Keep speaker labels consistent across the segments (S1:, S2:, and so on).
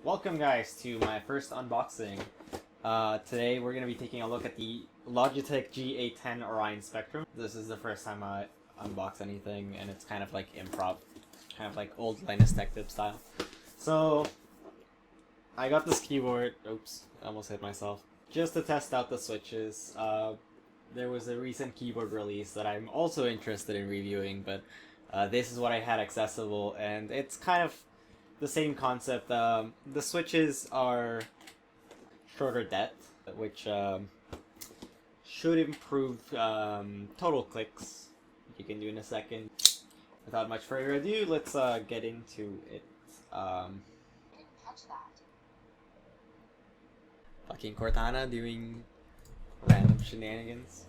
S1: Welcome guys to my first unboxing. Today we're going to be taking a look at the Logitech G810 Orion Spectrum. This is the first time I unbox anything, and it's kind of like improv, kind of like old Linus Tech Tip style. So I got this keyboard, oops, I almost hit myself, just to test out the switches. There was a recent keyboard release that I'm also interested in reviewing, but this is what I had accessible, and it's kind of the same concept. The switches are shorter depth, which should improve total clicks. You can do in a second. Without much further ado, let's get into it.
S2: I didn't catch that.
S1: Fucking Cortana doing random shenanigans.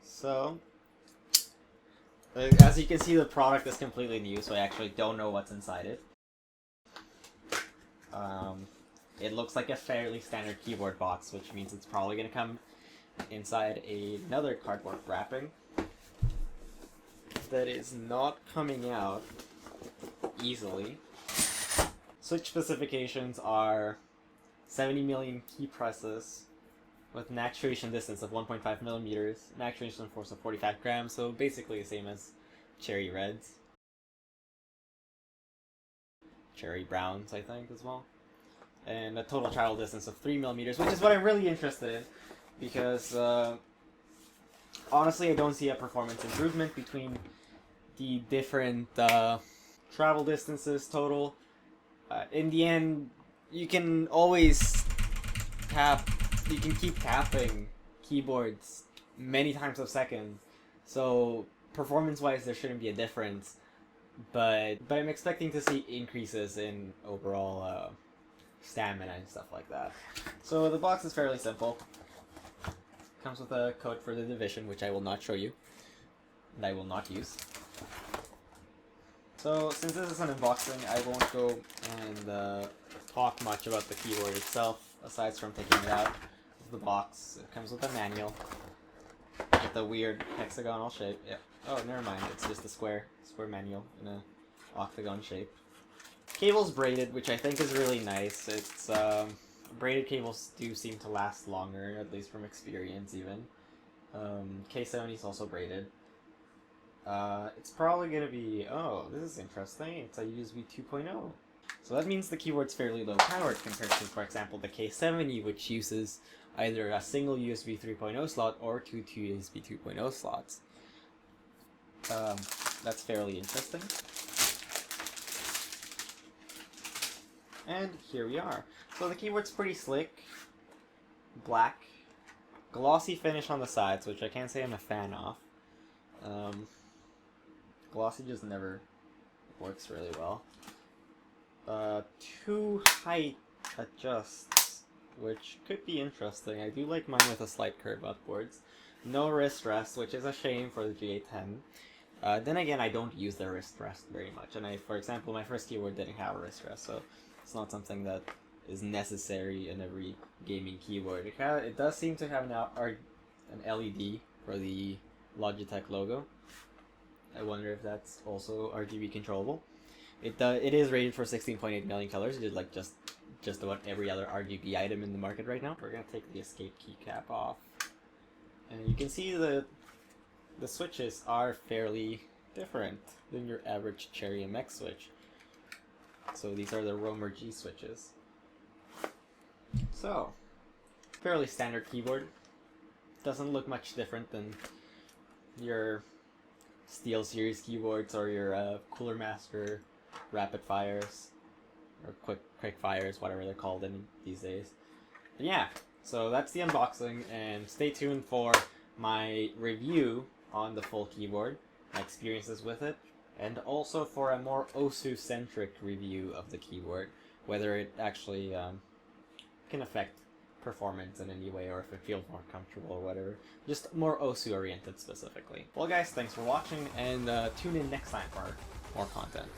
S1: So, as you can see, the product is completely new, so I actually don't know what's inside it. It looks like a fairly standard keyboard box, which means it's probably going to come inside another cardboard wrapping that is not coming out easily. Switch specifications are 70 million key presses with an actuation distance of 1.5 millimeters, an actuation force of 45 grams, so basically the same as Cherry Reds. Cherry Browns, I think, as well. And a total travel distance of 3 millimeters, which is what I'm really interested in, because honestly I don't see a performance improvement between the different travel distances total. In the end, you can always you can keep tapping keyboards many times a second, so performance-wise there shouldn't be a difference, but I'm expecting to see increases in overall stamina and stuff like that. So the box is fairly simple. Comes with a code for the division, which I will not show you, and I will not use. So since this is an unboxing, I won't go and talk much about the keyboard itself, aside from taking it out of the box. It comes with a manual with a weird hexagonal shape. Yeah. Oh, never mind. It's just a square manual in a octagon shape. Cable's braided, which I think is really nice. It's braided cables do seem to last longer, at least from experience even. K70 is also braided. It's probably gonna be, oh, this is interesting, it's a USB 2.0. So that means the keyboard's fairly low powered compared to, for example, the K70, which uses either a single USB 3.0 slot or two USB 2.0 slots. That's fairly interesting. And here we are. So the keyboard's pretty slick, black, glossy finish on the sides, which I can't say I'm a fan of. Glossy just never works really well. Two height adjusts, which could be interesting. I do like mine with a slight curve upwards. No wrist rest, which is a shame for the G810. Then again, I don't use the wrist rest very much, and for example, my first keyboard didn't have a wrist rest, so it's not something that is necessary in every gaming keyboard. It does seem to have an LED for the Logitech logo. I wonder if that's also RGB controllable. It is rated for 16.8 million colors, like just about every other RGB item in the market right now. We're gonna take the escape keycap off, and you can see the switches are fairly different than your average Cherry MX switch. So these are the Roamer G switches. So, fairly standard keyboard. Doesn't look much different than your Steel Series keyboards or your Cooler Master Rapid Fires or quick fires, whatever they're called in these days. And yeah, so that's the unboxing, and stay tuned for my review on the full keyboard, my experiences with it, and also for a more OSU-centric review of the keyboard, whether it actually can affect performance in any way, or if it feels more comfortable or whatever. Just more OSU oriented specifically. Well guys, thanks for watching, and tune in next time for more content.